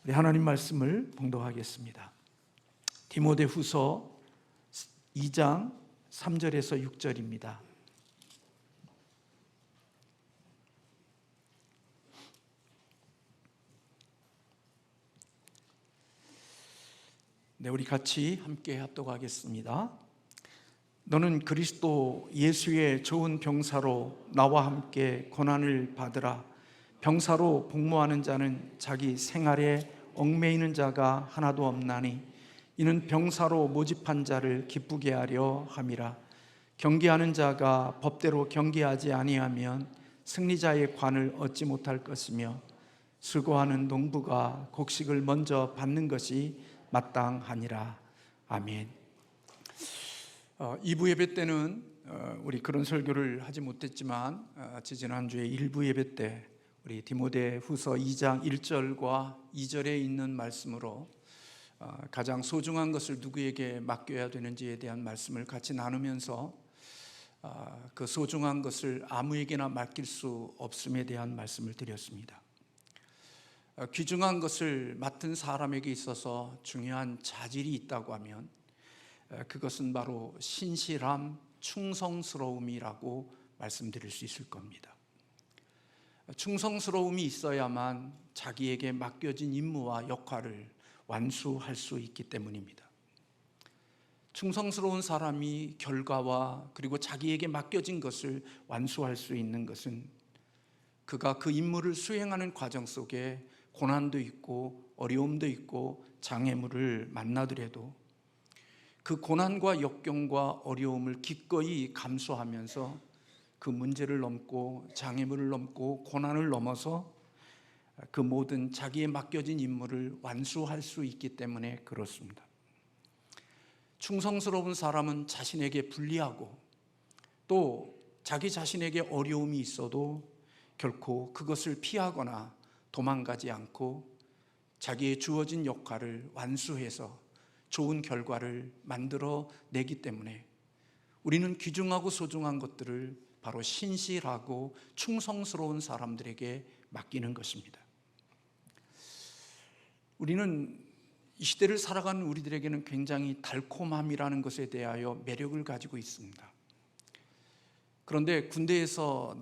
우리 하나님 말씀을 봉독하겠습니다. 디모데후서 2장 3절에서 6절입니다. 네, 우리 같이 함께 합독하겠습니다. 너는 그리스도 예수의 좋은 병사로 나와 함께 고난을 받으라. 병사로 복무하는 자는 자기 생활에 얽매이는 자가 하나도 없나니 이는 병사로 모집한 자를 기쁘게 하려 함이라. 경계하는 자가 법대로 경계하지 아니하면 승리자의 관을 얻지 못할 것이며 수고하는 농부가 곡식을 먼저 받는 것이 마땅하니라. 아멘. 2부 예배 때는 우리 그런 설교를 하지 못했지만 지난주에 1부 예배 때 우리 디모데후서 2장 1절과 2절에 있는 말씀으로 가장 소중한 것을 누구에게 맡겨야 되는지에 대한 말씀을 같이 나누면서 그 소중한 것을 아무에게나 맡길 수 없음에 대한 말씀을 드렸습니다. 귀중한 것을 맡은 사람에게 있어서 중요한 자질이 있다고 하면 그것은 바로 신실함, 충성스러움이라고 말씀드릴 수 있을 겁니다. 충성스러움이 있어야만 자기에게 맡겨진 임무와 역할을 완수할 수 있기 때문입니다. 충성스러운 사람이 결과와 그리고 자기에게 맡겨진 것을 완수할 수 있는 것은 그가 그 임무를 수행하는 과정 속에 고난도 있고 어려움도 있고 장애물을 만나더라도 그 고난과 역경과 어려움을 기꺼이 감수하면서 그 문제를 넘고 장애물을 넘고 고난을 넘어서 그 모든 자기에 맡겨진 임무를 완수할 수 있기 때문에 그렇습니다. 충성스러운 사람은 자신에게 불리하고 또 자기 자신에게 어려움이 있어도 결코 그것을 피하거나 도망가지 않고 자기의 주어진 역할을 완수해서 좋은 결과를 만들어 내기 때문에 우리는 귀중하고 소중한 것들을 바로 신실하고 충성스러운 사람들에게 맡기는 것입니다. 우리는 이 시대를 살아가는 우리들에게는 굉장히 달콤함이라는 것에 대하여 매력을 가지고 있습니다. 그런데 군대에서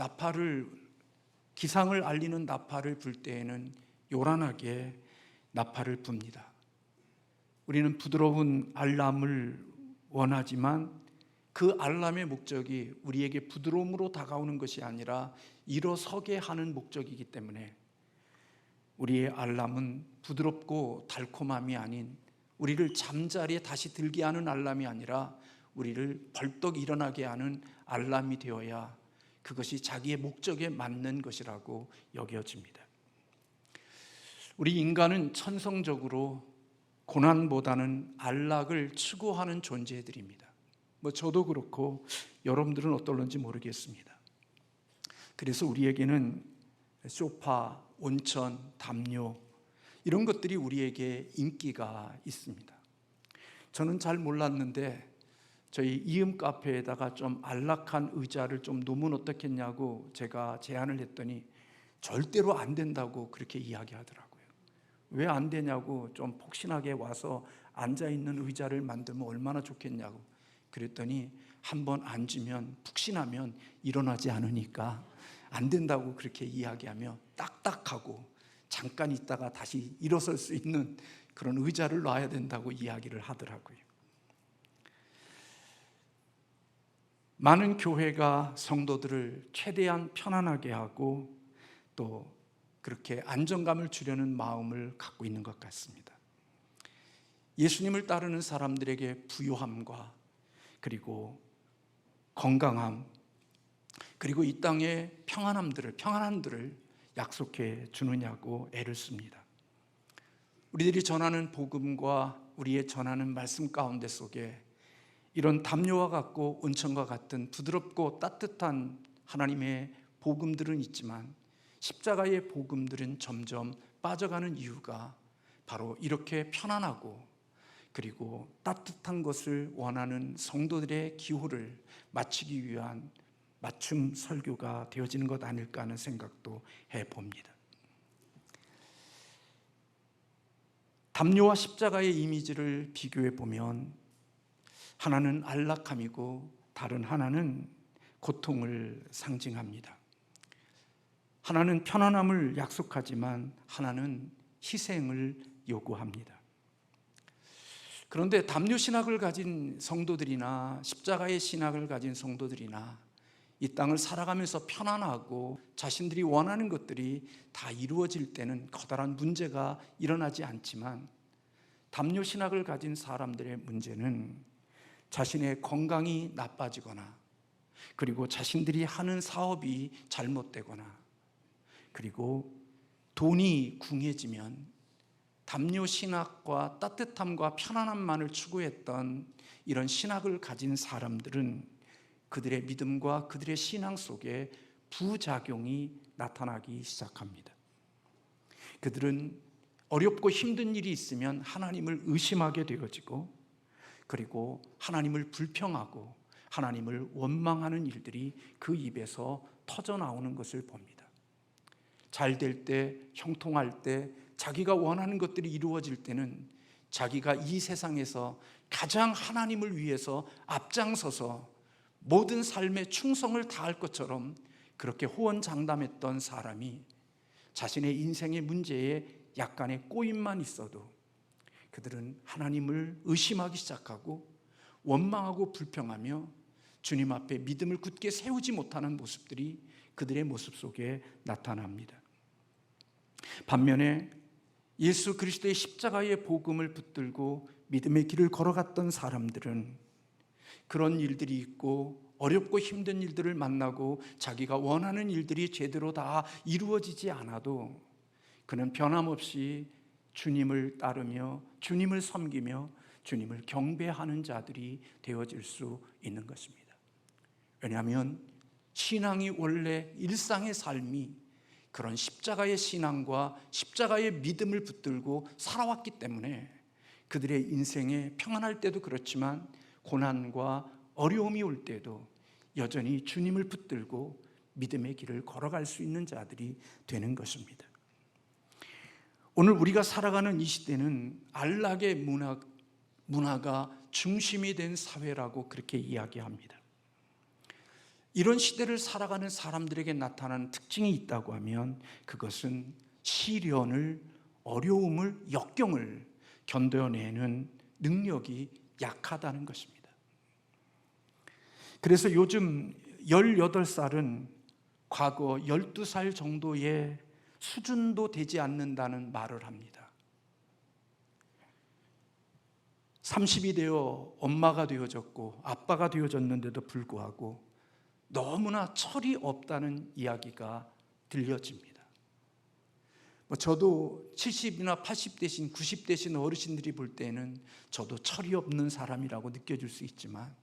기상을 알리는 나팔을 불 때에는 요란하게 나팔을 붑니다. 우리는 부드러운 알람을 원하지만 그 알람의 목적이 우리에게 부드러움으로 다가오는 것이 아니라 일어서게 하는 목적이기 때문에 우리의 알람은 부드럽고 달콤함이 아닌 우리를 잠자리에 다시 들게 하는 알람이 아니라 우리를 벌떡 일어나게 하는 알람이 되어야 그것이 자기의 목적에 맞는 것이라고 여겨집니다. 우리 인간은 천성적으로 고난보다는 안락을 추구하는 존재들입니다. 저도 그렇고 여러분들은 어떨런지 모르겠습니다. 그래서 우리에게는 소파, 온천, 담요 이런 것들이 우리에게 인기가 있습니다. 저는 잘 몰랐는데 저희 이음 카페에다가 좀 안락한 의자를 좀 놓으면 어떻겠냐고 제가 제안을 했더니 절대로 안 된다고 그렇게 이야기하더라고요. 왜 안 되냐고, 좀 폭신하게 와서 앉아있는 의자를 만들면 얼마나 좋겠냐고 그랬더니 한번 앉으면 푹신하면 일어나지 않으니까 안 된다고 그렇게 이야기하며 딱딱하고 잠깐 있다가 다시 일어설 수 있는 그런 의자를 놔야 된다고 이야기를 하더라고요. 많은 교회가 성도들을 최대한 편안하게 하고 또 그렇게 안정감을 주려는 마음을 갖고 있는 것 같습니다. 예수님을 따르는 사람들에게 부요함과 그리고 건강함 그리고 이 땅의 평안함들을 약속해 주느냐고 애를 씁니다. 우리들이 전하는 복음과 우리의 전하는 말씀 가운데 속에 이런 담요와 같고 온천과 같은 부드럽고 따뜻한 하나님의 복음들은 있지만 십자가의 복음들은 점점 빠져가는 이유가 바로 이렇게 편안하고 그리고 따뜻한 것을 원하는 성도들의 기호를 맞추기 위한 맞춤 설교가 되어지는 것 아닐까 하는 생각도 해봅니다. 담요와 십자가의 이미지를 비교해 보면 하나는 안락함이고 다른 하나는 고통을 상징합니다. 하나는 편안함을 약속하지만 하나는 희생을 요구합니다. 그런데 담요 신학을 가진 성도들이나 십자가의 신학을 가진 성도들이나 이 땅을 살아가면서 편안하고 자신들이 원하는 것들이 다 이루어질 때는 커다란 문제가 일어나지 않지만, 담요 신학을 가진 사람들의 문제는 자신의 건강이 나빠지거나, 그리고 자신들이 하는 사업이 잘못되거나, 그리고 돈이 궁해지면 담요 신학과 따뜻함과 편안함만을 추구했던 이런 신학을 가진 사람들은 그들의 믿음과 그들의 신앙 속에 부작용이 나타나기 시작합니다. 그들은 어렵고 힘든 일이 있으면 하나님을 의심하게 되어지고, 그리고 하나님을 불평하고 하나님을 원망하는 일들이 그 입에서 터져 나오는 것을 봅니다. 잘 될 때, 형통할 때, 자기가 원하는 것들이 이루어질 때는 자기가 이 세상에서 가장 하나님을 위해서 앞장서서 모든 삶에 충성을 다할 것처럼 그렇게 호언장담했던 사람이 자신의 인생의 문제에 약간의 꼬임만 있어도 그들은 하나님을 의심하기 시작하고 원망하고 불평하며 주님 앞에 믿음을 굳게 세우지 못하는 모습들이 그들의 모습 속에 나타납니다. 반면에 예수 그리스도의 십자가의 복음을 붙들고 믿음의 길을 걸어갔던 사람들은 그런 일들이 있고 어렵고 힘든 일들을 만나고 자기가 원하는 일들이 제대로 다 이루어지지 않아도 그는 변함없이 주님을 따르며 주님을 섬기며 주님을 경배하는 자들이 되어질 수 있는 것입니다. 왜냐하면 신앙이 원래 일상의 삶이 그런 십자가의 신앙과 십자가의 믿음을 붙들고 살아왔기 때문에 그들의 인생에 평안할 때도 그렇지만 고난과 어려움이 올 때도 여전히 주님을 붙들고 믿음의 길을 걸어갈 수 있는 자들이 되는 것입니다. 오늘 우리가 살아가는 이 시대는 안락의 문화가 중심이 된 사회라고 그렇게 이야기합니다. 이런 시대를 살아가는 사람들에게 나타나는 특징이 있다고 하면 그것은 시련을, 어려움을, 역경을 견뎌내는 능력이 약하다는 것입니다. 그래서 요즘 18살은 과거 12살 정도의 수준도 되지 않는다는 말을 합니다. 30이 되어 엄마가 되어졌고 아빠가 되어졌는데도 불구하고 너무나 철이 없다는 이야기가 들려집니다. 저도 70이나 80대신 90대신 어르신들이 볼 때는 저도 철이 없는 사람이라고 느껴질 수 있지만,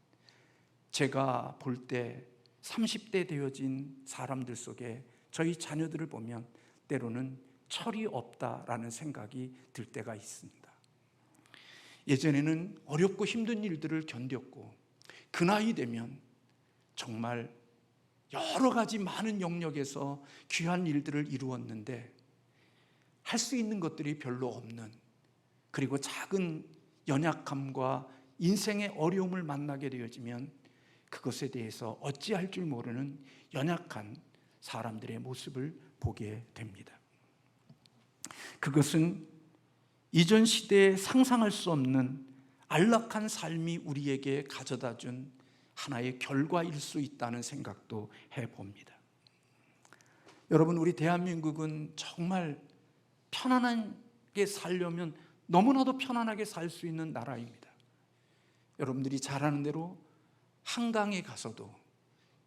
제가 볼 때 30대 되어진 사람들 속에 저희 자녀들을 보면 때로는 철이 없다라는 생각이 들 때가 있습니다. 예전에는 어렵고 힘든 일들을 견뎠고 그 나이 되면 정말 여러 가지 많은 영역에서 귀한 일들을 이루었는데 할 수 있는 것들이 별로 없는, 그리고 작은 연약함과 인생의 어려움을 만나게 되어지면 그것에 대해서 어찌할 줄 모르는 연약한 사람들의 모습을 보게 됩니다. 그것은 이전 시대에 상상할 수 없는 안락한 삶이 우리에게 가져다 준 하나의 결과일 수 있다는 생각도 해봅니다. 여러분, 우리 대한민국은 정말 편안하게 살려면 너무나도 편안하게 살 수 있는 나라입니다. 여러분들이 잘 아는 대로 한강에 가서도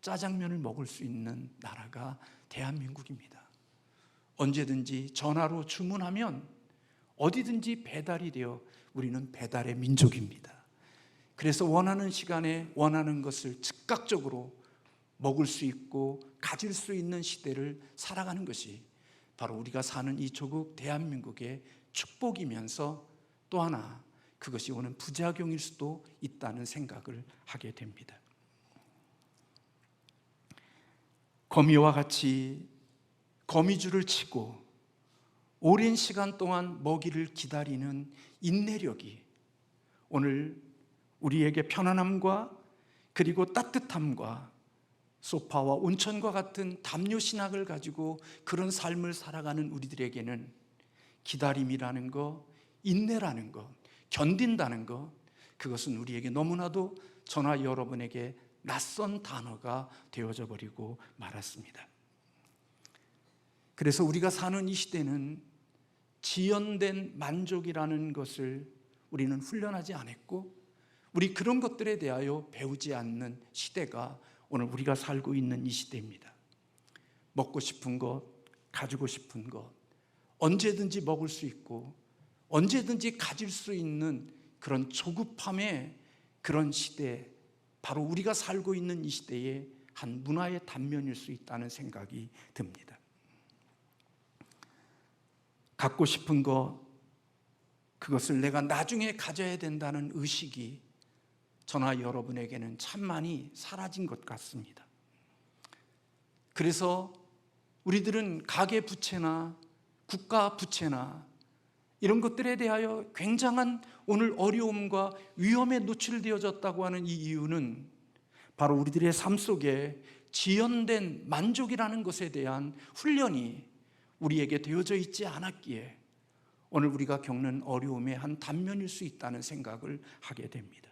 짜장면을 먹을 수 있는 나라가 대한민국입니다. 언제든지 전화로 주문하면 어디든지 배달이 되어 우리는 배달의 민족입니다. 그래서 원하는 시간에 원하는 것을 즉각적으로 먹을 수 있고 가질 수 있는 시대를 살아가는 것이 바로 우리가 사는 이 조국 대한민국의 축복이면서 또 하나 그것이 오는 부작용일 수도 있다는 생각을 하게 됩니다. 거미와 같이 거미줄을 치고 오랜 시간 동안 먹이를 기다리는 인내력이 오늘 우리에게 편안함과 그리고 따뜻함과 소파와 온천과 같은 담요 신학을 가지고 그런 삶을 살아가는 우리들에게는 기다림이라는 것, 인내라는 것, 견딘다는 것, 그것은 우리에게 너무나도 저나 여러분에게 낯선 단어가 되어져 버리고 말았습니다. 그래서 우리가 사는 이 시대는 지연된 만족이라는 것을 우리는 훈련하지 않았고, 우리 그런 것들에 대하여 배우지 않는 시대가 오늘 우리가 살고 있는 이 시대입니다. 먹고 싶은 것, 가지고 싶은 것, 언제든지 먹을 수 있고 언제든지 가질 수 있는 그런 조급함의 그런 시대, 바로 우리가 살고 있는 이 시대의 한 문화의 단면일 수 있다는 생각이 듭니다. 갖고 싶은 것, 그것을 내가 나중에 가져야 된다는 의식이 저나 여러분에게는 참 많이 사라진 것 같습니다. 그래서 우리들은 가계 부채나 국가 부채나 이런 것들에 대하여 굉장한 오늘 어려움과 위험에 노출되어졌다고 하는 이 이유는 바로 우리들의 삶 속에 지연된 만족이라는 것에 대한 훈련이 우리에게 되어져 있지 않았기에 오늘 우리가 겪는 어려움의 한 단면일 수 있다는 생각을 하게 됩니다.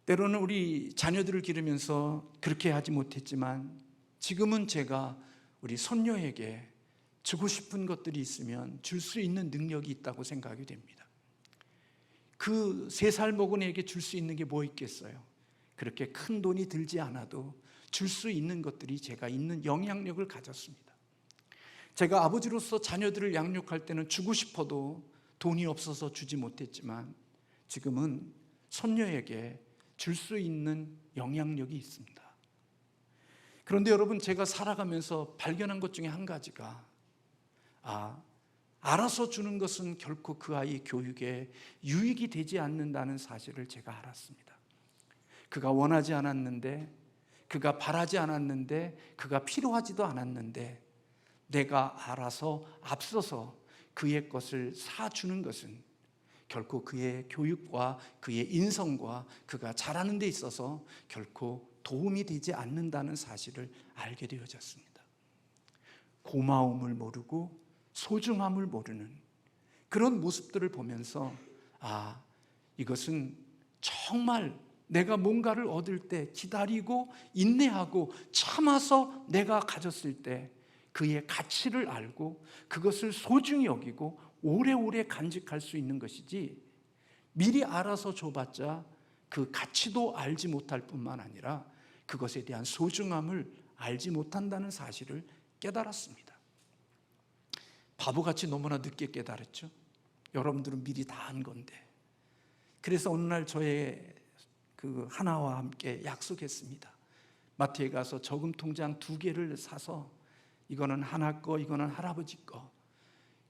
때로는 우리 자녀들을 기르면서 그렇게 하지 못했지만 지금은 제가 우리 손녀에게 주고 싶은 것들이 있으면 줄 수 있는 능력이 있다고 생각이 됩니다. 그 3살 먹은 애에게 줄 수 있는 게 뭐 있겠어요? 그렇게 큰 돈이 들지 않아도 줄 수 있는 것들이 제가 있는 영향력을 가졌습니다. 제가 아버지로서 자녀들을 양육할 때는 주고 싶어도 돈이 없어서 주지 못했지만 지금은 손녀에게 줄 수 있는 영향력이 있습니다. 그런데 여러분, 제가 살아가면서 발견한 것 중에 한 가지가 알아서 주는 것은 결코 그 아이 교육에 유익이 되지 않는다는 사실을 제가 알았습니다. 그가 원하지 않았는데, 그가 바라지 않았는데, 그가 필요하지도 않았는데 내가 알아서 앞서서 그의 것을 사주는 것은 결코 그의 교육과 그의 인성과 그가 자라는 데 있어서 결코 도움이 되지 않는다는 사실을 알게 되어졌습니다. 고마움을 모르고 소중함을 모르는 그런 모습들을 보면서 이것은 정말 내가 뭔가를 얻을 때 기다리고 인내하고 참아서 내가 가졌을 때 그의 가치를 알고 그것을 소중히 여기고 오래오래 간직할 수 있는 것이지, 미리 알아서 줘봤자 그 가치도 알지 못할 뿐만 아니라 그것에 대한 소중함을 알지 못한다는 사실을 깨달았습니다. 바보같이 너무나 늦게 깨달았죠. 여러분들은 미리 다 한 건데. 그래서 어느 날 저의 그 하나와 함께 약속했습니다. 마트에 가서 저금통장 2개를 사서 이거는 하나 거, 이거는 할아버지 거,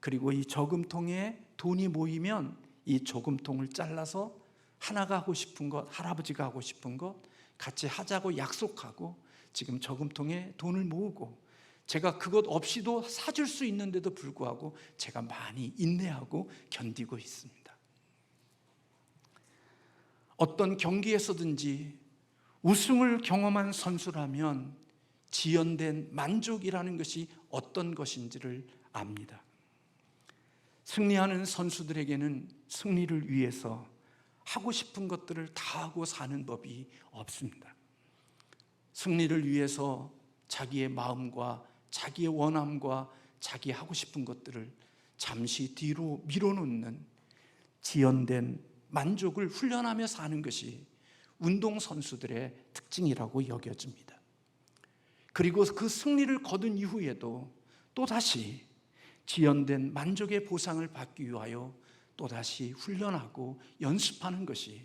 그리고 이 저금통에 돈이 모이면 이 저금통을 잘라서 하나가 하고 싶은 것, 할아버지가 하고 싶은 것 같이 하자고 약속하고 지금 저금통에 돈을 모으고, 제가 그것 없이도 사줄 수 있는데도 불구하고 제가 많이 인내하고 견디고 있습니다. 어떤 경기에서든지 우승을 경험한 선수라면 지연된 만족이라는 것이 어떤 것인지를 압니다. 승리하는 선수들에게는 승리를 위해서 하고 싶은 것들을 다 하고 사는 법이 없습니다. 승리를 위해서 자기의 마음과 자기의 원함과 자기 하고 싶은 것들을 잠시 뒤로 밀어놓는 지연된 만족을 훈련하며 사는 것이 운동선수들의 특징이라고 여겨집니다. 그리고 그 승리를 거둔 이후에도 또다시 지연된 만족의 보상을 받기 위하여 또다시 훈련하고 연습하는 것이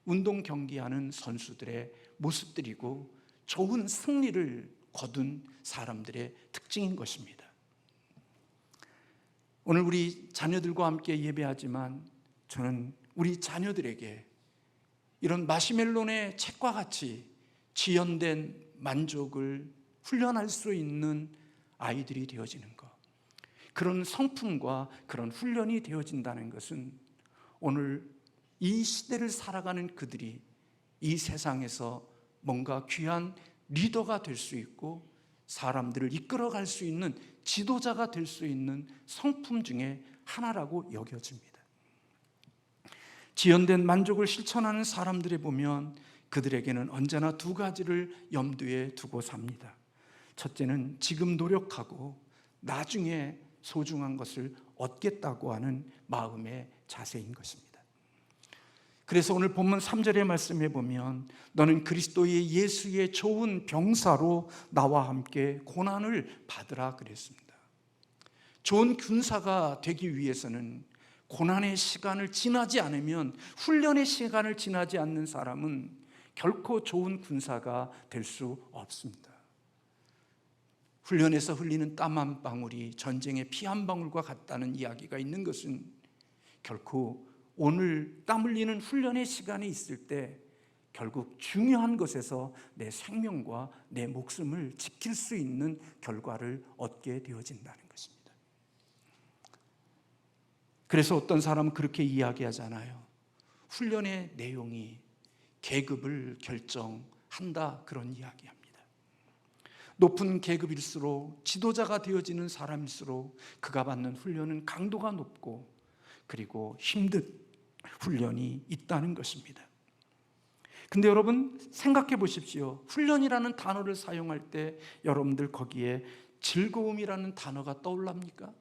운동 경기하는 선수들의 모습들이고 좋은 승리를 거둔 사람들의 특징인 것입니다. 오늘 우리 자녀들과 함께 예배하지만 저는 우리 자녀들에게 이런 마시멜론의 책과 같이 지연된 만족을 훈련할 수 있는 아이들이 되어지는 것, 그런 성품과 그런 훈련이 되어진다는 것은 오늘 이 시대를 살아가는 그들이 이 세상에서 뭔가 귀한 리더가 될 수 있고 사람들을 이끌어갈 수 있는 지도자가 될 수 있는 성품 중에 하나라고 여겨집니다. 지연된 만족을 실천하는 사람들에 보면 그들에게는 언제나 두 가지를 염두에 두고 삽니다. 첫째는 지금 노력하고 나중에 소중한 것을 얻겠다고 하는 마음의 자세인 것입니다. 그래서 오늘 본문 3절의 말씀에 보면 너는 그리스도의 예수의 좋은 병사로 나와 함께 고난을 받으라 그랬습니다. 좋은 군사가 되기 위해서는 고난의 시간을 지나지 않으면, 훈련의 시간을 지나지 않는 사람은 결코 좋은 군사가 될 수 없습니다. 훈련에서 흘리는 땀 한 방울이 전쟁의 피 한 방울과 같다는 이야기가 있는 것은 결코 오늘 땀 흘리는 훈련의 시간이 있을 때 결국 중요한 것에서 내 생명과 내 목숨을 지킬 수 있는 결과를 얻게 되어진다는 것입니다. 그래서 어떤 사람은 그렇게 이야기하잖아요. 훈련의 내용이 계급을 결정한다, 그런 이야기합니다. 높은 계급일수록, 지도자가 되어지는 사람일수록 그가 받는 훈련은 강도가 높고 그리고 힘든 훈련이 있다는 것입니다. 근데 여러분 생각해 보십시오. 훈련이라는 단어를 사용할 때 여러분들 거기에 즐거움이라는 단어가 떠올랍니까?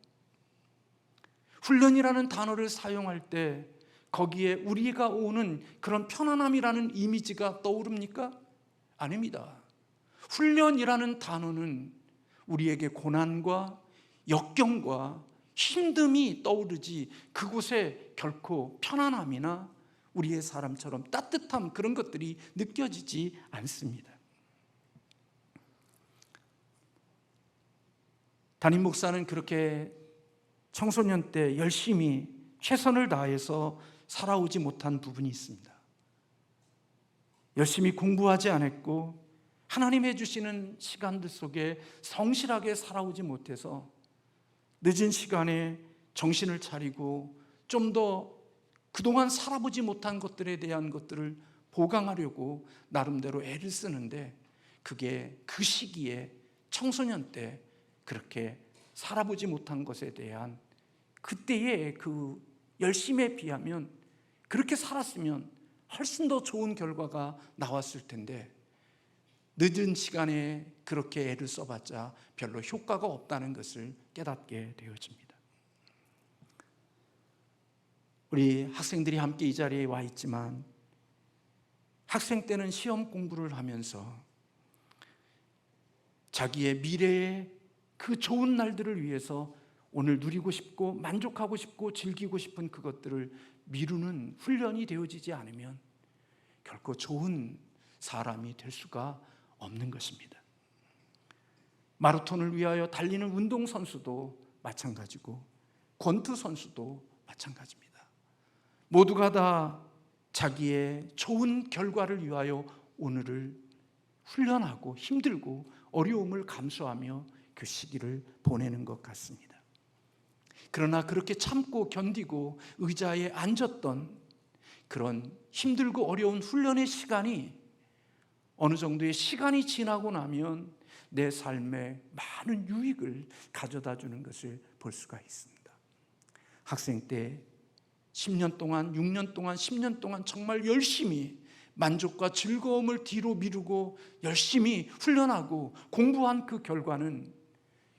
훈련이라는 단어를 사용할 때 거기에 우리가 오는 그런 편안함이라는 이미지가 떠오릅니까? 아닙니다. 훈련이라는 단어는 우리에게 고난과 역경과 힘듦이 떠오르지 그곳에 결코 편안함이나 우리의 사람처럼 따뜻함, 그런 것들이 느껴지지 않습니다. 담임 목사는 그렇게 청소년 때 열심히 최선을 다해서 살아오지 못한 부분이 있습니다. 열심히 공부하지 않았고 하나님이 주시는 시간들 속에 성실하게 살아오지 못해서 늦은 시간에 정신을 차리고 좀 더 그동안 살아보지 못한 것들에 대한 것들을 보강하려고 나름대로 애를 쓰는데, 그게 그 시기에 청소년 때 그렇게 살아보지 못한 것에 대한 그때의 그 열심에 비하면, 그렇게 살았으면 훨씬 더 좋은 결과가 나왔을 텐데 늦은 시간에 그렇게 애를 써봤자 별로 효과가 없다는 것을 깨닫게 되어집니다. 우리 학생들이 함께 이 자리에 와 있지만 학생 때는 시험 공부를 하면서 자기의 미래의 그 좋은 날들을 위해서 오늘 누리고 싶고 만족하고 싶고 즐기고 싶은 그것들을 미루는 훈련이 되어지지 않으면 결코 좋은 사람이 될 수가 없는 것입니다. 마라톤을 위하여 달리는 운동선수도 마찬가지고 권투 선수도 마찬가지입니다. 모두가 다 자기의 좋은 결과를 위하여 오늘을 훈련하고 힘들고 어려움을 감수하며 그 시기를 보내는 것 같습니다. 그러나 그렇게 참고 견디고 의자에 앉았던 그런 힘들고 어려운 훈련의 시간이 어느 정도의 시간이 지나고 나면 내 삶에 많은 유익을 가져다 주는 것을 볼 수가 있습니다. 학생 때 10년 동안, 6년 동안, 10년 동안 정말 열심히 만족과 즐거움을 뒤로 미루고 열심히 훈련하고 공부한 그 결과는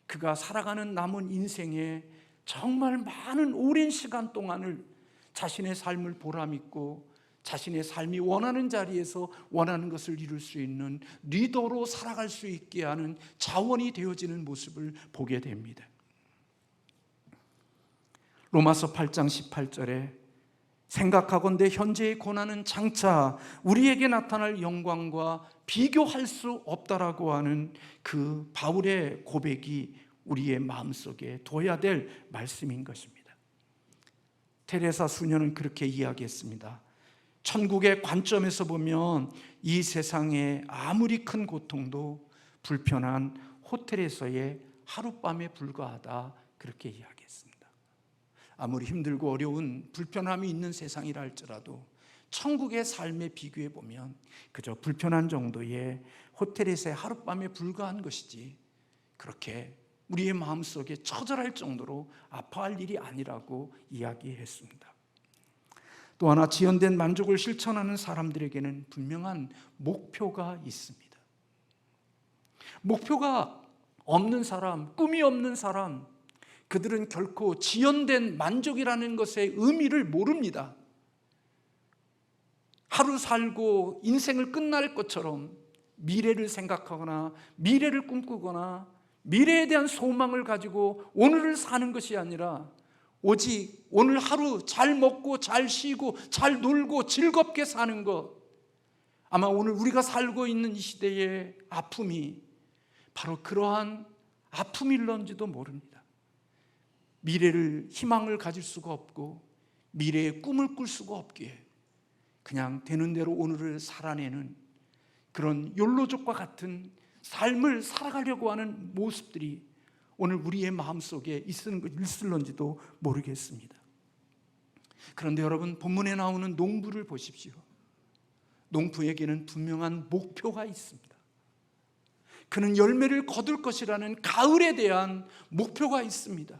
그가 살아가는 남은 인생에 정말 많은 오랜 시간 동안을 자신의 삶을 보람있고 자신의 삶이 원하는 자리에서 원하는 것을 이룰 수 있는 리더로 살아갈 수 있게 하는 자원이 되어지는 모습을 보게 됩니다. 로마서 8장 18절에 생각하건대 현재의 고난은 장차 우리에게 나타날 영광과 비교할 수 없다라고 하는 그 바울의 고백이 우리의 마음속에 둬야 될 말씀인 것입니다. 테레사 수녀는 그렇게 이야기했습니다. 천국의 관점에서 보면 이 세상에 아무리 큰 고통도 불편한 호텔에서의 하룻밤에 불과하다, 그렇게 이야기했습니다. 아무리 힘들고 어려운 불편함이 있는 세상이라 할지라도 천국의 삶에 비교해 보면 그저 불편한 정도의 호텔에서의 하룻밤에 불과한 것이지 그렇게 우리의 마음속에 처절할 정도로 아파할 일이 아니라고 이야기했습니다. 또 하나, 지연된 만족을 실천하는 사람들에게는 분명한 목표가 있습니다. 목표가 없는 사람, 꿈이 없는 사람, 그들은 결코 지연된 만족이라는 것의 의미를 모릅니다. 하루 살고 인생을 끝날 것처럼 미래를 생각하거나 미래를 꿈꾸거나 미래에 대한 소망을 가지고 오늘을 사는 것이 아니라 오직 오늘 하루 잘 먹고 잘 쉬고 잘 놀고 즐겁게 사는 것, 아마 오늘 우리가 살고 있는 이 시대의 아픔이 바로 그러한 아픔일런지도 모릅니다. 미래를 희망을 가질 수가 없고 미래의 꿈을 꿀 수가 없기에 그냥 되는 대로 오늘을 살아내는 그런 욜로족과 같은 삶을 살아가려고 하는 모습들이 오늘 우리의 마음속에 있을런지도 모르겠습니다. 그런데 여러분, 본문에 나오는 농부를 보십시오. 농부에게는 분명한 목표가 있습니다. 그는 열매를 거둘 것이라는 가을에 대한 목표가 있습니다.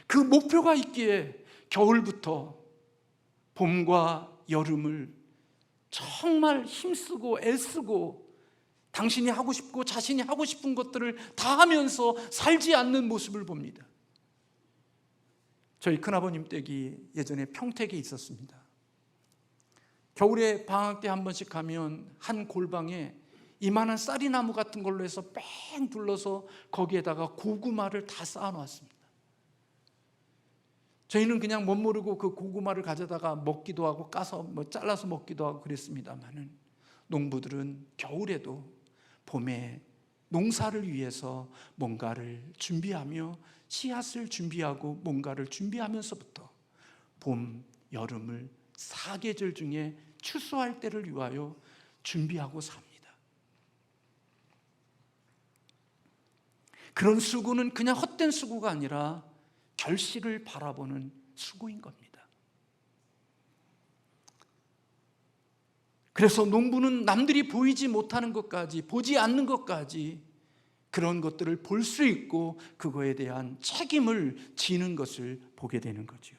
그 목표가 있기에 겨울부터 봄과 여름을 정말 힘쓰고 애쓰고 당신이 하고 싶고 자신이 하고 싶은 것들을 다 하면서 살지 않는 모습을 봅니다. 저희 큰아버님 댁이 예전에 평택에 있었습니다. 겨울에 방학 때 한 번씩 가면 한 골방에 이만한 쌀이나무 같은 걸로 해서 뺑 둘러서 거기에다가 고구마를 다 쌓아놓았습니다. 저희는 그냥 못 모르고 그 고구마를 가져다가 먹기도 하고 까서 잘라서 먹기도 하고 그랬습니다만은 농부들은 겨울에도 봄에 농사를 위해서 뭔가를 준비하며 씨앗을 준비하고 뭔가를 준비하면서부터 봄, 여름을 4계절 중에 추수할 때를 위하여 준비하고 삽니다. 그런 수고는 그냥 헛된 수고가 아니라 결실을 바라보는 수고인 겁니다. 그래서 농부는 남들이 보이지 못하는 것까지, 보지 않는 것까지 그런 것들을 볼 수 있고 그거에 대한 책임을 지는 것을 보게 되는 거죠.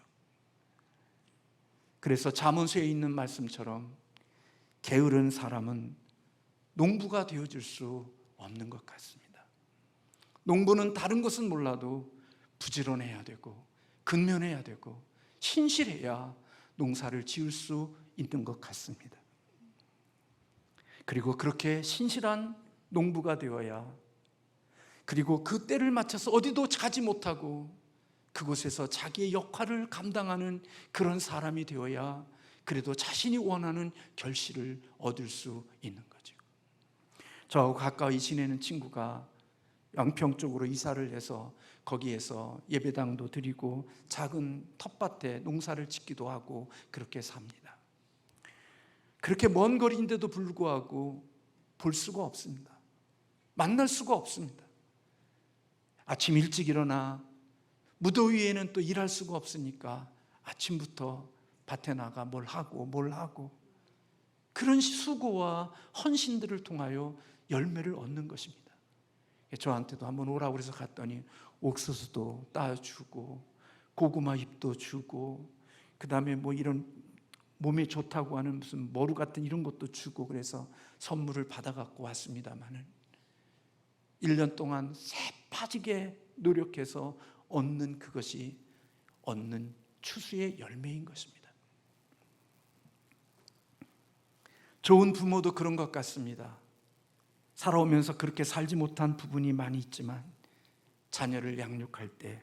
그래서 잠언서에 있는 말씀처럼 게으른 사람은 농부가 되어줄 수 없는 것 같습니다. 농부는 다른 것은 몰라도 부지런해야 되고 근면해야 되고 신실해야 농사를 지을 수 있는 것 같습니다. 그리고 그렇게 신실한 농부가 되어야, 그리고 그 때를 맞춰서 어디도 가지 못하고 그곳에서 자기의 역할을 감당하는 그런 사람이 되어야 그래도 자신이 원하는 결실을 얻을 수 있는 거죠. 저하고 가까이 지내는 친구가 양평 쪽으로 이사를 해서 거기에서 예배당도 드리고 작은 텃밭에 농사를 짓기도 하고 그렇게 삽니다. 그렇게 먼 거리인데도 불구하고 볼 수가 없습니다. 만날 수가 없습니다. 아침 일찍 일어나 무더위에는 또 일할 수가 없으니까 아침부터 밭에 나가 뭘 하고 그런 수고와 헌신들을 통하여 열매를 얻는 것입니다. 저한테도 한번 오라고 해서 갔더니 옥수수도 따주고 고구마 잎도 주고 그다음에 뭐 이런 몸에 좋다고 하는 무슨 머루 같은 이런 것도 주고 그래서 선물을 받아갖고 왔습니다마는 1년 동안 새빠지게 노력해서 얻는 그것이 얻는 추수의 열매인 것입니다. 좋은 부모도 그런 것 같습니다. 살아오면서 그렇게 살지 못한 부분이 많이 있지만 자녀를 양육할 때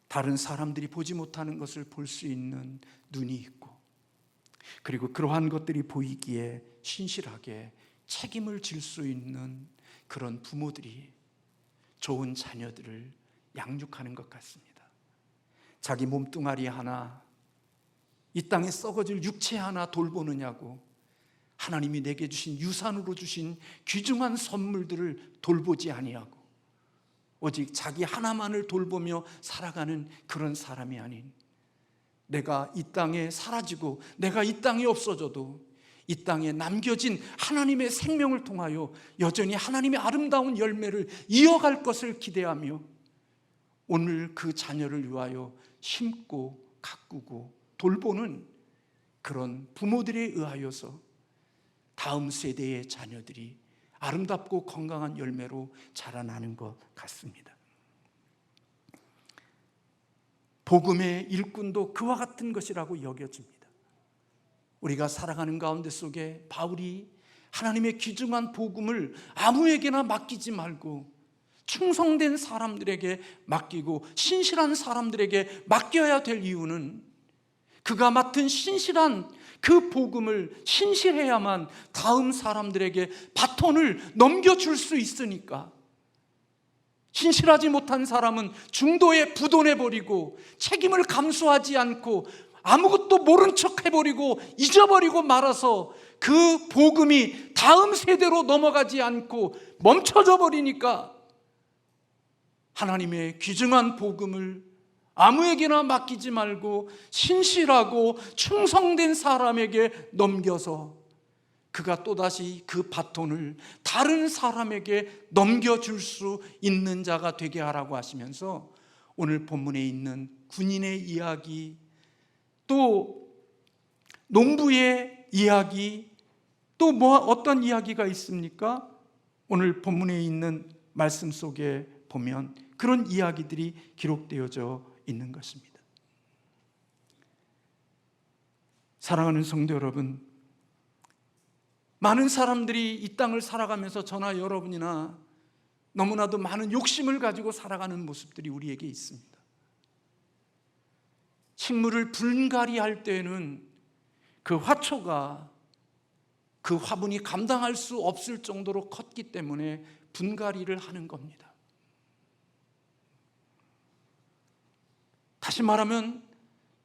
다른 사람들이 보지 못하는 것을 볼 수 있는 눈이 있고, 그리고 그러한 것들이 보이기에 신실하게 책임을 질 수 있는 그런 부모들이 좋은 자녀들을 양육하는 것 같습니다. 자기 몸뚱아리 하나, 이 땅에 썩어질 육체 하나 돌보느냐고 하나님이 내게 주신 유산으로 주신 귀중한 선물들을 돌보지 아니하고 오직 자기 하나만을 돌보며 살아가는 그런 사람이 아닌, 내가 이 땅에 사라지고 내가 이 땅에 없어져도 이 땅에 남겨진 하나님의 생명을 통하여 여전히 하나님의 아름다운 열매를 이어갈 것을 기대하며 오늘 그 자녀를 위하여 심고 가꾸고 돌보는 그런 부모들에 의하여서 다음 세대의 자녀들이 아름답고 건강한 열매로 자라나는 것 같습니다. 복음의 일꾼도 그와 같은 것이라고 여겨집니다. 우리가 살아가는 가운데 속에 바울이 하나님의 귀중한 복음을 아무에게나 맡기지 말고 충성된 사람들에게 맡기고 신실한 사람들에게 맡겨야 될 이유는, 그가 맡은 신실한 그 복음을 신실해야만 다음 사람들에게 바톤을 넘겨줄 수 있으니까. 신실하지 못한 사람은 중도에 부도내버리고 책임을 감수하지 않고 아무것도 모른 척 해버리고 잊어버리고 말아서 그 복음이 다음 세대로 넘어가지 않고 멈춰져 버리니까 하나님의 귀중한 복음을 아무에게나 맡기지 말고 신실하고 충성된 사람에게 넘겨서 그가 또다시 그 바톤을 다른 사람에게 넘겨줄 수 있는 자가 되게 하라고 하시면서 오늘 본문에 있는 군인의 이야기, 또 농부의 이야기, 또 어떤 이야기가 있습니까? 오늘 본문에 있는 말씀 속에 보면 그런 이야기들이 기록되어져 있는 것입니다. 사랑하는 성도 여러분, 많은 사람들이 이 땅을 살아가면서 저나 여러분이나 너무나도 많은 욕심을 가지고 살아가는 모습들이 우리에게 있습니다. 식물을 분갈이할 때에는 그 화초가 그 화분이 감당할 수 없을 정도로 컸기 때문에 분갈이를 하는 겁니다. 다시 말하면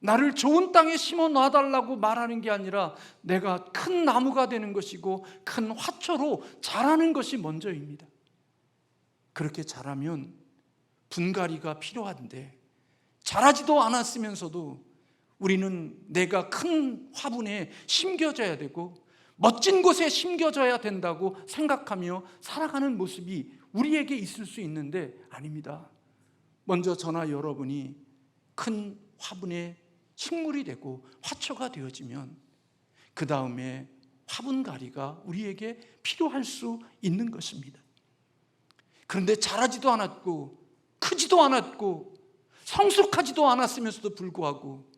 나를 좋은 땅에 심어 놔달라고 말하는 게 아니라 내가 큰 나무가 되는 것이고 큰 화초로 자라는 것이 먼저입니다. 그렇게 자라면 분갈이가 필요한데 자라지도 않았으면서도 우리는 내가 큰 화분에 심겨져야 되고 멋진 곳에 심겨져야 된다고 생각하며 살아가는 모습이 우리에게 있을 수 있는데 아닙니다. 먼저 저나 여러분이 큰 화분에 식물이 되고 화초가 되어지면 그 다음에 화분갈이가 우리에게 필요할 수 있는 것입니다. 그런데 자라지도 않았고 크지도 않았고 성숙하지도 않았으면서도 불구하고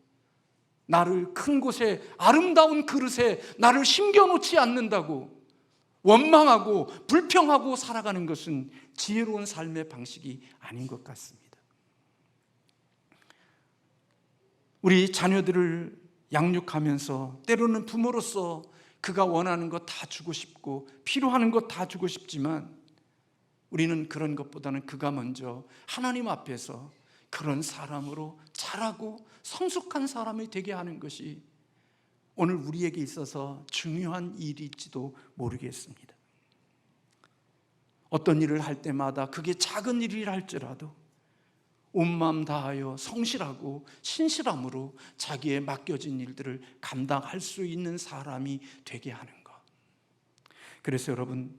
나를 큰 곳에 아름다운 그릇에 나를 심겨놓지 않는다고 원망하고 불평하고 살아가는 것은 지혜로운 삶의 방식이 아닌 것 같습니다. 우리 자녀들을 양육하면서 때로는 부모로서 그가 원하는 것 다 주고 싶고 필요한 것 다 주고 싶지만 우리는 그런 것보다는 그가 먼저 하나님 앞에서 그런 사람으로 자라고 성숙한 사람이 되게 하는 것이 오늘 우리에게 있어서 중요한 일일지도 모르겠습니다. 어떤 일을 할 때마다 그게 작은 일이라 할지라도 온 마음 다하여 성실하고 신실함으로 자기의 맡겨진 일들을 감당할 수 있는 사람이 되게 하는 것. 그래서 여러분,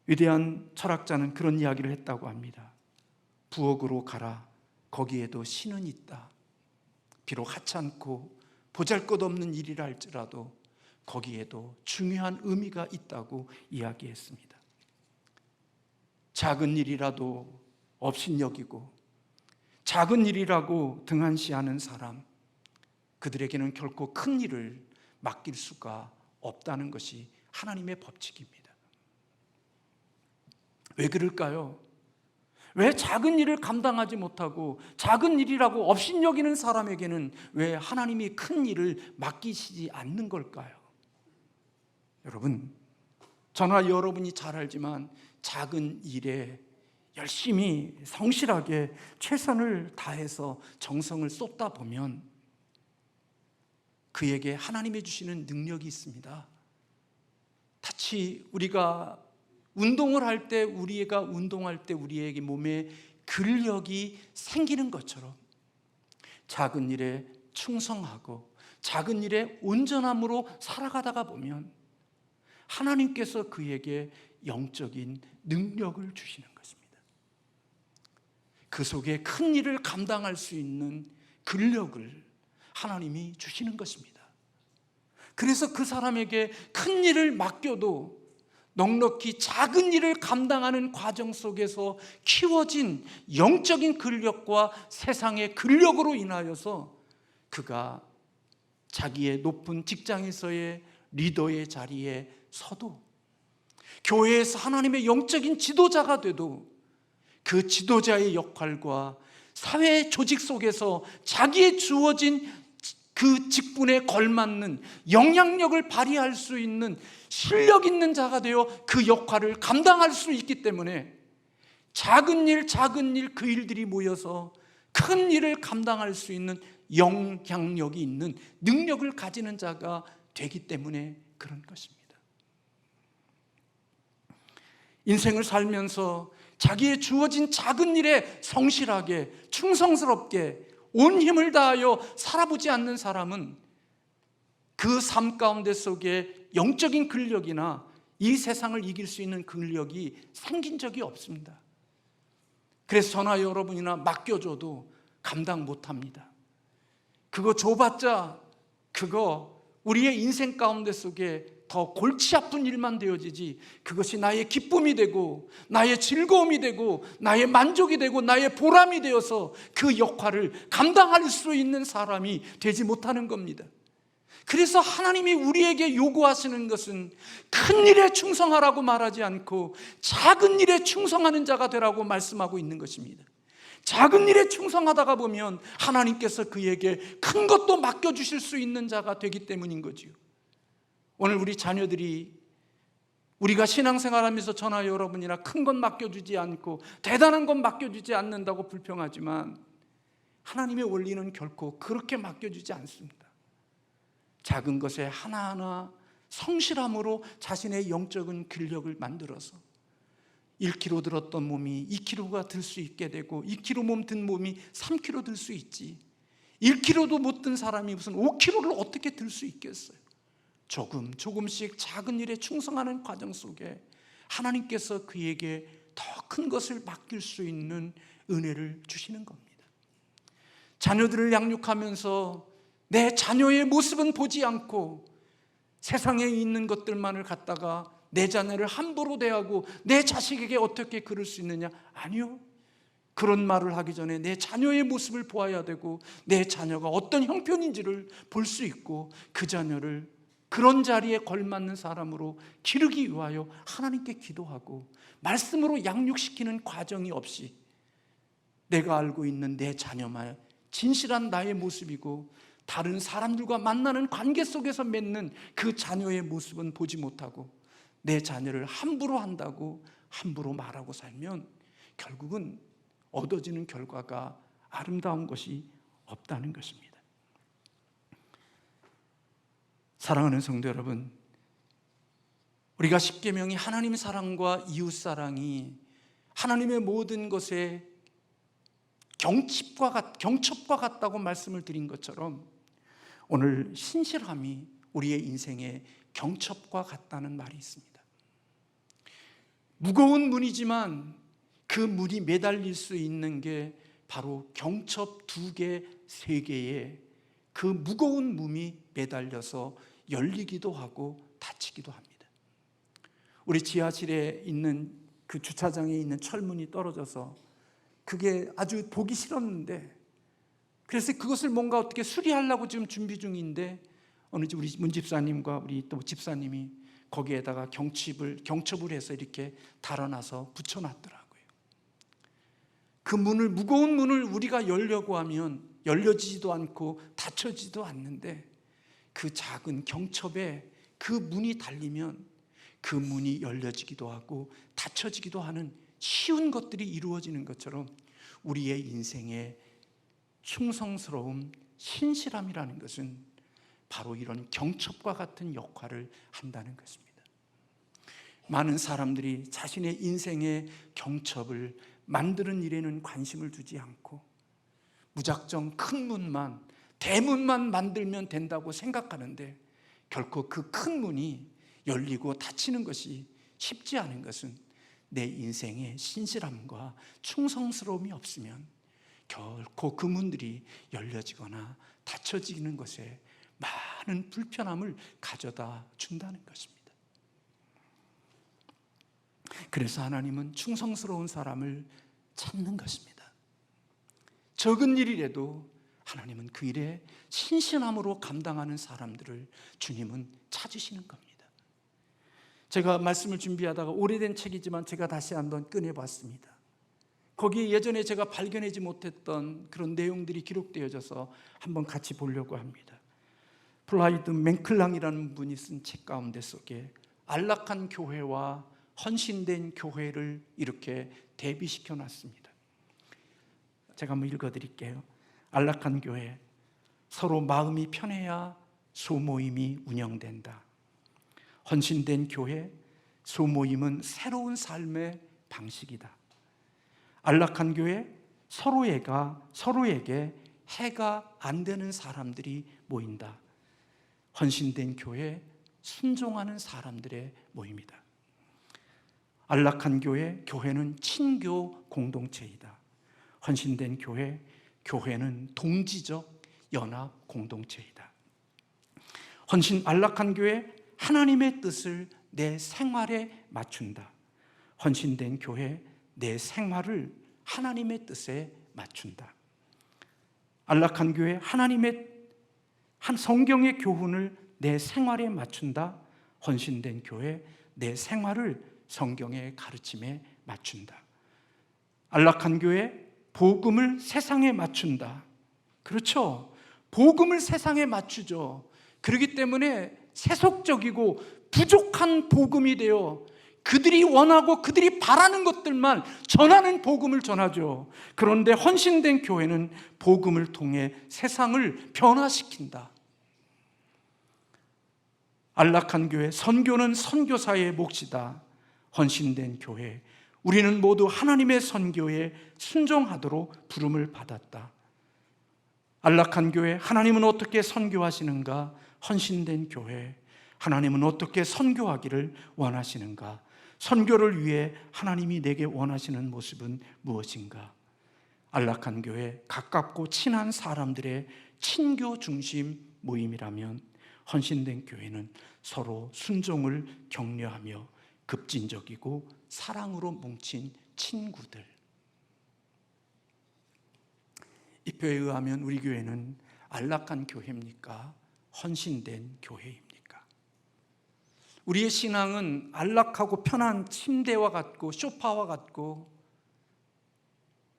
위대한 철학자는 그런 이야기를 했다고 합니다. 부엌으로 가라. 거기에도 신은 있다. 비록 하찮고 보잘것없는 일이라 할지라도 거기에도 중요한 의미가 있다고 이야기했습니다. 작은 일이라도 업신여기고 작은 일이라고 등한시하는 사람, 그들에게는 결코 큰 일을 맡길 수가 없다는 것이 하나님의 법칙입니다. 왜 그럴까요? 왜 작은 일을 감당하지 못하고 작은 일이라고 업신여기는 사람에게는 왜 하나님이 큰 일을 맡기시지 않는 걸까요? 여러분, 저나 여러분이 잘 알지만 작은 일에 열심히 성실하게 최선을 다해서 정성을 쏟다 보면 그에게 하나님이 주시는 능력이 있습니다. 마치 우리가 운동을 할 때 우리가 운동할 때 우리에게 몸에 근력이 생기는 것처럼 작은 일에 충성하고 작은 일에 온전함으로 살아가다가 보면 하나님께서 그에게 영적인 능력을 주시는 것입니다. 그 속에 큰 일을 감당할 수 있는 근력을 하나님이 주시는 것입니다. 그래서 그 사람에게 큰 일을 맡겨도 넉넉히 작은 일을 감당하는 과정 속에서 키워진 영적인 근력과 세상의 근력으로 인하여서 그가 자기의 높은 직장에서의 리더의 자리에 서도, 교회에서 하나님의 영적인 지도자가 돼도 그 지도자의 역할과 사회 조직 속에서 자기의 주어진 그 직분에 걸맞는 영향력을 발휘할 수 있는 실력 있는 자가 되어 그 역할을 감당할 수 있기 때문에 작은 일 그 일들이 모여서 큰 일을 감당할 수 있는 영향력이 있는 능력을 가지는 자가 되기 때문에 그런 것입니다. 인생을 살면서 자기의 주어진 작은 일에 성실하게 충성스럽게 온 힘을 다하여 살아보지 않는 사람은 그 삶 가운데 속에 영적인 근력이나 이 세상을 이길 수 있는 근력이 생긴 적이 없습니다. 그래서 저나 여러분이나 맡겨줘도 감당 못합니다. 그거 줘봤자 그거 우리의 인생 가운데 속에 더 골치 아픈 일만 되어지지 그것이 나의 기쁨이 되고 나의 즐거움이 되고 나의 만족이 되고 나의 보람이 되어서 그 역할을 감당할 수 있는 사람이 되지 못하는 겁니다. 그래서 하나님이 우리에게 요구하시는 것은 큰 일에 충성하라고 말하지 않고 작은 일에 충성하는 자가 되라고 말씀하고 있는 것입니다. 작은 일에 충성하다가 보면 하나님께서 그에게 큰 것도 맡겨주실 수 있는 자가 되기 때문인 거지요. 오늘 우리 자녀들이 우리가 신앙생활하면서 저나 여러분이나 큰 건 맡겨주지 않고 대단한 건 맡겨주지 않는다고 불평하지만 하나님의 원리는 결코 그렇게 맡겨주지 않습니다. 작은 것에 하나하나 성실함으로 자신의 영적인 근력을 만들어서 1kg 들었던 몸이 2kg가 들 수 있게 되고 2kg 몸 든 몸이 3kg 들 수 있지 1kg도 못 든 사람이 무슨 5kg를 어떻게 들 수 있겠어요? 조금씩 작은 일에 충성하는 과정 속에 하나님께서 그에게 더 큰 것을 맡길 수 있는 은혜를 주시는 겁니다. 자녀들을 양육하면서 내 자녀의 모습은 보지 않고 세상에 있는 것들만을 갖다가 내 자녀를 함부로 대하고 내 자식에게 어떻게 그럴 수 있느냐? 아니요. 그런 말을 하기 전에 내 자녀의 모습을 보아야 되고 내 자녀가 어떤 형편인지를 볼 수 있고 그 자녀를 그런 자리에 걸맞는 사람으로 기르기 위하여 하나님께 기도하고 말씀으로 양육시키는 과정이 없이 내가 알고 있는 내 자녀만 진실한 나의 모습이고 다른 사람들과 만나는 관계 속에서 맺는 그 자녀의 모습은 보지 못하고 내 자녀를 함부로 한다고 함부로 말하고 살면 결국은 얻어지는 결과가 아름다운 것이 없다는 것입니다. 사랑하는 성도 여러분, 우리가 십계명이 하나님의 사랑과 이웃 사랑이 하나님의 모든 것에 경첩과 같다고 말씀을 드린 것처럼 오늘 신실함이 우리의 인생의 경첩과 같다는 말이 있습니다. 무거운 문이지만 그 문이 매달릴 수 있는 게 바로 경첩 2개, 3개에 그 무거운 문이 매달려서 열리기도 하고 닫히기도 합니다. 우리 지하실에 있는 그 주차장에 있는 철문이 떨어져서 그게 아주 보기 싫었는데 그래서 그것을 뭔가 어떻게 수리하려고 지금 준비 중인데 어느 우리 문 집사님과 우리 또 집사님이 거기에다가 경첩을 해서 이렇게 달아놔서 붙여놨더라고요. 그 문을 무거운 문을 우리가 열려고 하면 열려지지도 않고 닫혀지지도 않는데 그 작은 경첩에 그 문이 달리면 그 문이 열려지기도 하고 닫혀지기도 하는 쉬운 것들이 이루어지는 것처럼 우리의 인생의 충성스러움, 신실함이라는 것은 바로 이런 경첩과 같은 역할을 한다는 것입니다. 많은 사람들이 자신의 인생의 경첩을 만드는 일에는 관심을 두지 않고 무작정 큰 문만, 대문만 만들면 된다고 생각하는데, 결코 그 큰 문이 열리고 닫히는 것이 쉽지 않은 것은 내 인생의 신실함과 충성스러움이 없으면 결코 그 문들이 열려지거나 닫혀지는 것에 많은 불편함을 가져다 준다는 것입니다. 그래서 하나님은 충성스러운 사람을 찾는 것입니다. 적은 일이라도 하나님은 그 일에 신실함으로 감당하는 사람들을 주님은 찾으시는 겁니다. 제가 말씀을 준비하다가 오래된 책이지만 제가 다시 한번 꺼내봤습니다. 거기에 예전에 제가 발견하지 못했던 그런 내용들이 기록되어져서 한번 같이 보려고 합니다. 플라이드 맨클랑이라는 분이 쓴 책 가운데 속에 안락한 교회와 헌신된 교회를 이렇게 대비시켜 놨습니다. 제가 한번 읽어드릴게요. 안락한 교회, 서로 마음이 편해야 소모임이 운영된다. 헌신된 교회, 소모임은 새로운 삶의 방식이다. 안락한 교회, 서로에게 해가 안 되는 사람들이 모인다. 헌신된 교회, 순종하는 사람들의 모임이다. 안락한 교회, 교회는 친교 공동체이다. 헌신된 교회, 교회는 동지적 연합 공동체이다. 안락한 교회, 하나님의 뜻을 내 생활에 맞춘다. 헌신된 교회, 내 생활을 하나님의 뜻에 맞춘다. 안락한 교회, 성경의 교훈을 내 생활에 맞춘다. 헌신된 교회, 내 생활을 성경의 가르침에 맞춘다. 안락한 교회, 복음을 세상에 맞춘다. 그렇죠? 복음을 세상에 맞추죠. 그렇기 때문에 세속적이고 부족한 복음이 되어 그들이 원하고 그들이 바라는 것들만 전하는 복음을 전하죠. 그런데 헌신된 교회는 복음을 통해 세상을 변화시킨다. 안락한 교회, 선교는 선교사의 몫이다. 헌신된 교회, 우리는 모두 하나님의 선교에 순종하도록 부름을 받았다. 안락한 교회, 하나님은 어떻게 선교하시는가? 헌신된 교회, 하나님은 어떻게 선교하기를 원하시는가? 선교를 위해 하나님이 내게 원하시는 모습은 무엇인가? 안락한 교회, 가깝고 친한 사람들의 친교 중심 모임이라면, 헌신된 교회는 서로 순종을 격려하며 급진적이고 사랑으로 뭉친 친구들. 이 표에 의하면 우리 교회는 안락한 교회입니까? 헌신된 교회입니까? 우리의 신앙은 안락하고 편한 침대와 같고 소파와 같고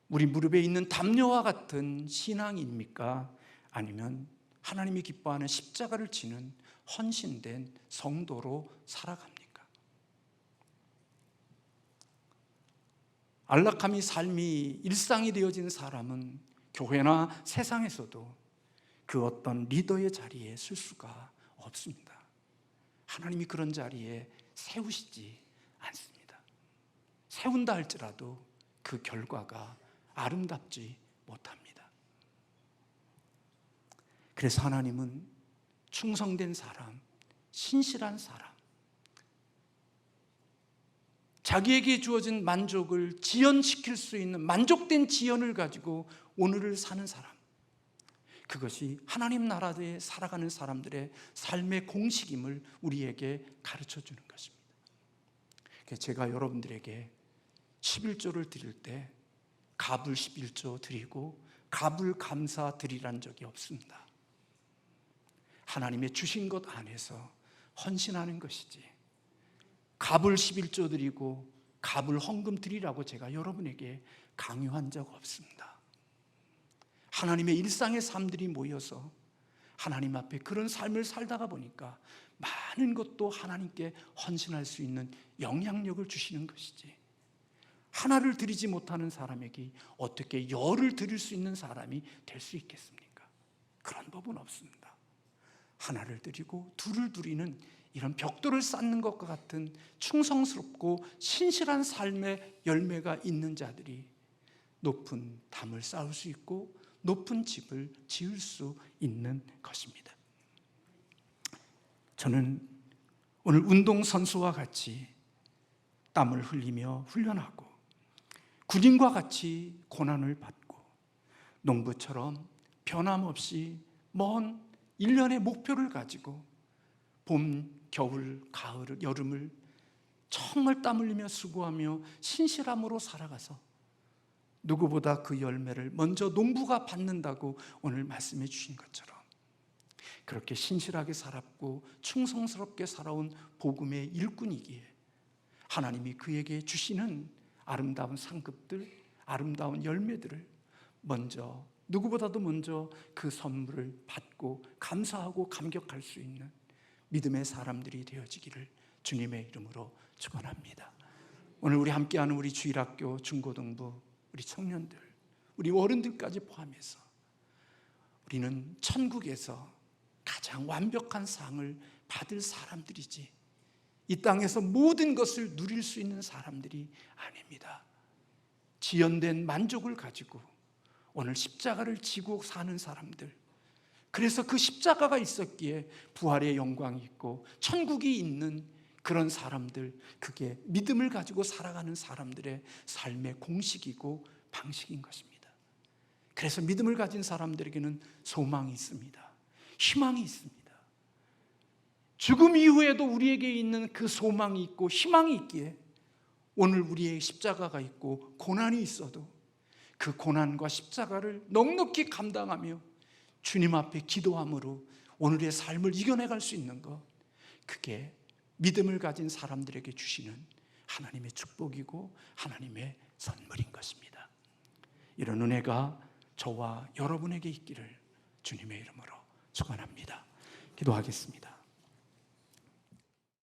우리 무릎에 있는 담요와 같은 신앙입니까? 아니면 하나님이 기뻐하는 십자가를 지는 헌신된 성도로 살아갑니까? 안락함이 삶이 일상이 되어진 사람은 교회나 세상에서도 그 어떤 리더의 자리에 쓸 수가 없습니다. 하나님이 그런 자리에 세우시지 않습니다. 세운다 할지라도 그 결과가 아름답지 못합니다. 그래서 하나님은 충성된 사람, 신실한 사람, 자기에게 주어진 만족을 지연시킬 수 있는 만족된 지연을 가지고 오늘을 사는 사람, 그것이 하나님 나라에 살아가는 사람들의 삶의 공식임을 우리에게 가르쳐주는 것입니다. 제가 여러분들에게 11조를 드릴 때 갑을 11조 드리고 갑을 감사 드리란 적이 없습니다. 하나님의 주신 것 안에서 헌신하는 것이지, 갑을 11조 드리고 갑을 헌금 드리라고 제가 여러분에게 강요한 적 없습니다. 하나님의 일상의 삶들이 모여서 하나님 앞에 그런 삶을 살다가 보니까 많은 것도 하나님께 헌신할 수 있는 영향력을 주시는 것이지, 하나를 드리지 못하는 사람에게 어떻게 열을 드릴 수 있는 사람이 될 수 있겠습니까? 그런 법은 없습니다. 하나를 드리고 둘을 드리는 이런 벽돌을 쌓는 것과 같은 충성스럽고 신실한 삶의 열매가 있는 자들이 높은 담을 쌓을 수 있고 높은 집을 지을 수 있는 것입니다. 저는 오늘 운동선수와 같이 땀을 흘리며 훈련하고 군인과 같이 고난을 받고 농부처럼 변함없이 먼 1년의 목표를 가지고 봄, 겨울, 가을, 여름을 정말 땀 흘리며 수고하며 신실함으로 살아가서 누구보다 그 열매를 먼저 농부가 받는다고 오늘 말씀해 주신 것처럼 그렇게 신실하게 살았고 충성스럽게 살아온 복음의 일꾼이기에 하나님이 그에게 주시는 아름다운 상급들, 아름다운 열매들을 먼저 누구보다도 먼저 그 선물을 받고 감사하고 감격할 수 있는 믿음의 사람들이 되어지기를 주님의 이름으로 축원합니다. 오늘 우리 함께하는 우리 주일학교 중고등부 우리 청년들, 우리 어른들까지 포함해서 우리는 천국에서 가장 완벽한 상을 받을 사람들이지 이 땅에서 모든 것을 누릴 수 있는 사람들이 아닙니다. 지연된 만족을 가지고 오늘 십자가를 지고 사는 사람들, 그래서 그 십자가가 있었기에 부활의 영광이 있고 천국이 있는 그런 사람들, 그게 믿음을 가지고 살아가는 사람들의 삶의 공식이고 방식인 것입니다. 그래서 믿음을 가진 사람들에게는 소망이 있습니다. 희망이 있습니다. 죽음 이후에도 우리에게 있는 그 소망이 있고 희망이 있기에 오늘 우리의 십자가가 있고 고난이 있어도 그 고난과 십자가를 넉넉히 감당하며 주님 앞에 기도함으로 오늘의 삶을 이겨내갈 수 있는 것, 그게 믿음을 가진 사람들에게 주시는 하나님의 축복이고 하나님의 선물인 것입니다. 이런 은혜가 저와 여러분에게 있기를 주님의 이름으로 축원합니다. 기도하겠습니다.